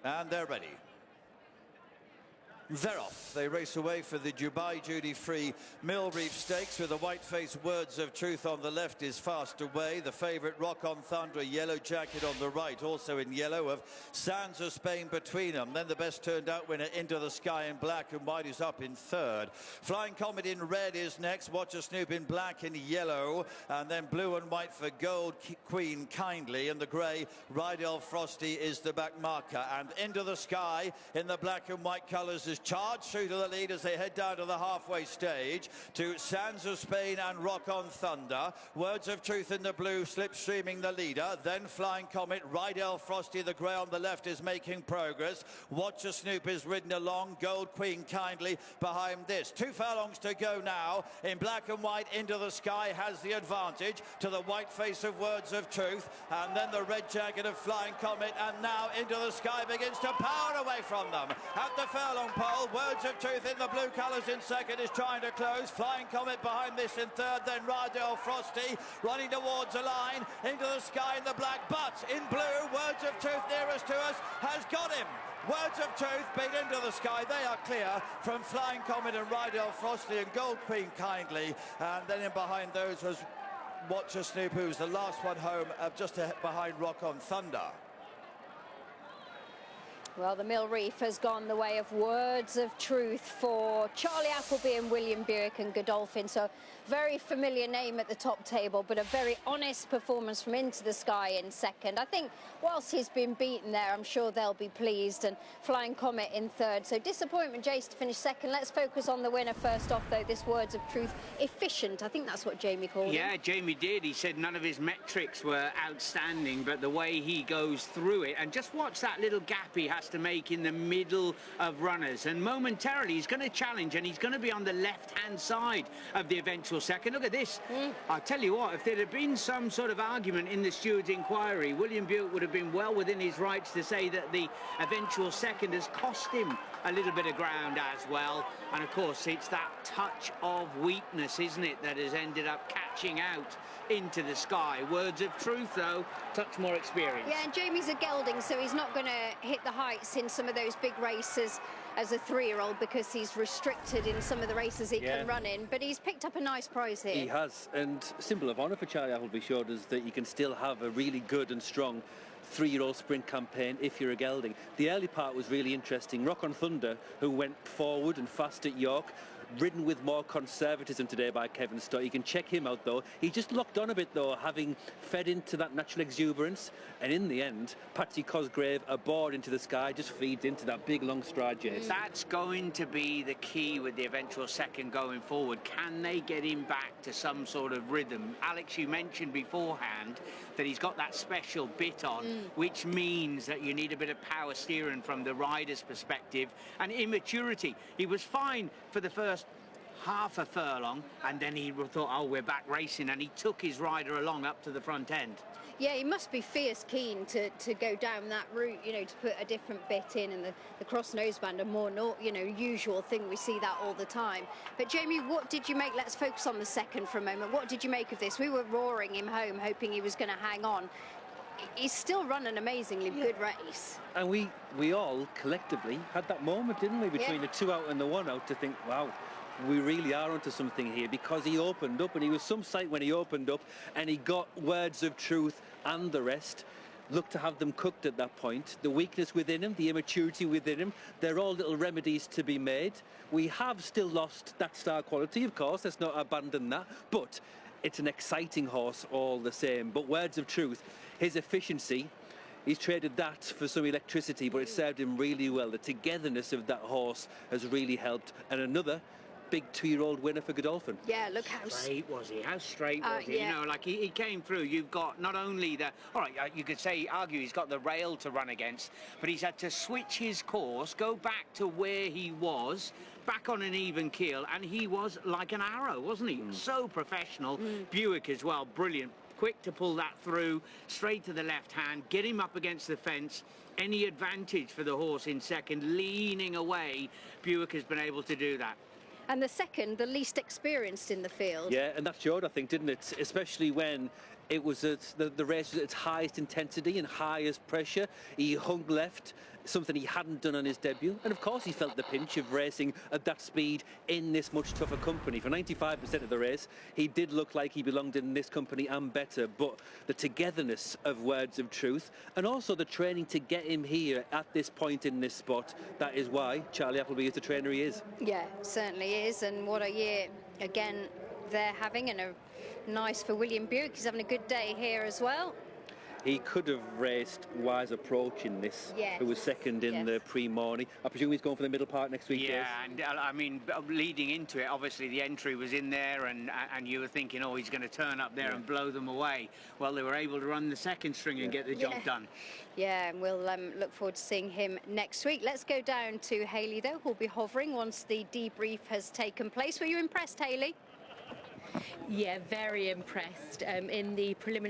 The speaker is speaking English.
And they're ready. They're off. They race away for the Dubai duty-free Mill Reef Stakes with the white-faced Words of Truth on the left is fast away. The favourite Rock on Thunder, yellow jacket on the right, also in yellow, of Sands of Spain between them. Then the best turned out winner, Into the Sky in black and white, is up in third. Flying Comet in red is next. Watch a Snoop in black and yellow. And then blue and white for Gold Queen Kindly. And the grey, Rydell Frosty is the back marker. And Into the Sky in the black and white colours is charged through to the lead as they head down to the halfway stage to Sands of Spain and Rock on Thunder. Words of Truth in the blue, slipstreaming the leader. Then Flying Comet, Rydell Frosty, the grey on the left, is making progress. Watch a Snoop is ridden along. Gold Queen Kindly behind this. 2 furlongs to go now. In black and white, Into the Sky has the advantage to the white face of Words of Truth. And then the red jacket of Flying Comet. And now Into the Sky begins to power away from them. At the furlong pole, Words of Truth in the blue colours in second is trying to close. Flying Comet behind this in third. Then Rydell Frosty running towards the line. Into the Sky in the black, but in blue, Words of Truth nearest to us has got him. Words of Truth beat Into the Sky. They are clear from Flying Comet and Rydell Frosty and Gold Queen Kindly. And then in behind those was Watch a Snoop, who's the last one home, just behind Rock on Thunder. Well, the Mill Reef has gone the way of Words of Truth for Charlie Appleby and William Buick and Godolphin. So very familiar name at the top table, but a very honest performance from Into the Sky in second. I think whilst he's been beaten there, I'm sure they'll be pleased. And Flying Comet in third. So disappointment, Jace, to finish second. Let's focus on the winner first off, though. This Words of Truth, efficient. I think that's what Jamie called him. Yeah, Jamie did. He said none of his metrics were outstanding, but the way he goes through it, and just watch that little gap he has to make in the middle of runners, and momentarily he's going to challenge, and he's going to be on the left-hand side of the eventual second. Look at this. I'll tell you what, if there had been some sort of argument in the steward's inquiry, William Buick would have been well within his rights to say that the eventual second has cost him a little bit of ground as well. And of course it's that touch of weakness, isn't it, that has ended up catching out Into the Sky. Words of Truth, though, touch more experience. Yeah, and Jamie's a gelding, so he's not going to hit the heights in some of those big races as a 3-year-old because he's restricted in some of the races he can run in. But he's picked up a nice prize here. He has, and symbol of honour for Charlie Appleby showed us that you can still have a really good and strong 3-year-old sprint campaign if you're a gelding. The early part was really interesting. Rock on Thunder, who went forward and fast at York, ridden with more conservatism today by Kevin Stott. You can check him out, though. He just locked on a bit, though, having fed into that natural exuberance. And in the end, Patsy Cosgrave aboard Into the Sky just feeds into that big, long stride, Jace. That's going to be the key with the eventual second going forward. Can they get him back to some sort of rhythm? Alex, you mentioned beforehand that he's got that special bit on, which means that you need a bit of power steering from the rider's perspective and immaturity. He was fine for the first half a furlong, and then he thought, oh, we're back racing, and he took his rider along up to the front end. Yeah, he must be fierce keen to go down that route, you know, to put a different bit in, and the cross noseband, a more, usual thing. We see that all the time. But Jamie, what did you make? Let's focus on the second for a moment. What did you make of this? We were roaring him home, hoping he was going to hang on. He's still run an amazingly good race. And we all collectively had that moment, didn't we, between the 2 out and the 1 out, to think, wow, we really are onto something here, because he opened up, and he was some sight when he opened up, and he got Words of Truth and the rest. Looked to have them cooked at that point. The weakness within him, the immaturity within him, they're all little remedies to be made. We have still lost that star quality, of course, let's not abandon that, but it's an exciting horse all the same. But Words of Truth, his efficiency, he's traded that for some electricity, but it served him really well. The togetherness of that horse has really helped. And another big 2-year-old winner for Godolphin. Yeah, look how straight was he. How straight was he? You know, like he came through. You've got not only the, all right, you could argue he's got the rail to run against, but he's had to switch his course, go back to where he was, back on an even keel, and he was like an arrow, wasn't he? So professional. Buick as well, brilliant. Quick to pull that through, straight to the left hand, get him up against the fence. Any advantage for the horse in second, leaning away, Buick has been able to do that. And the second, the least experienced in the field. Yeah, and that showed, I think, didn't it? Especially when It was the race was at its highest intensity and highest pressure. He hung left, something he hadn't done on his debut. And of course he felt the pinch of racing at that speed in this much tougher company. For 95% of the race, he did look like he belonged in this company and better. But the togetherness of Words of Truth and also the training to get him here at this point in this spot, that is why Charlie Appleby is the trainer he is. Yeah, certainly is. And what a year, again, they're having, and a nice for William Buick. He's having a good day here as well. He could have raced Wise Approach in this, Yes. who was second in the pre-morning. I presume he's going for the middle part next week. Yeah, and I mean, leading into it, obviously the entry was in there, and you were thinking, oh, he's going to turn up there and blow them away. Well, they were able to run the second string and get the job done. Yeah, and we'll look forward to seeing him next week. Let's go down to Hayley, though, who'll be hovering once the debrief has taken place. Were you impressed, Hayley? Yeah, very impressed. In the preliminary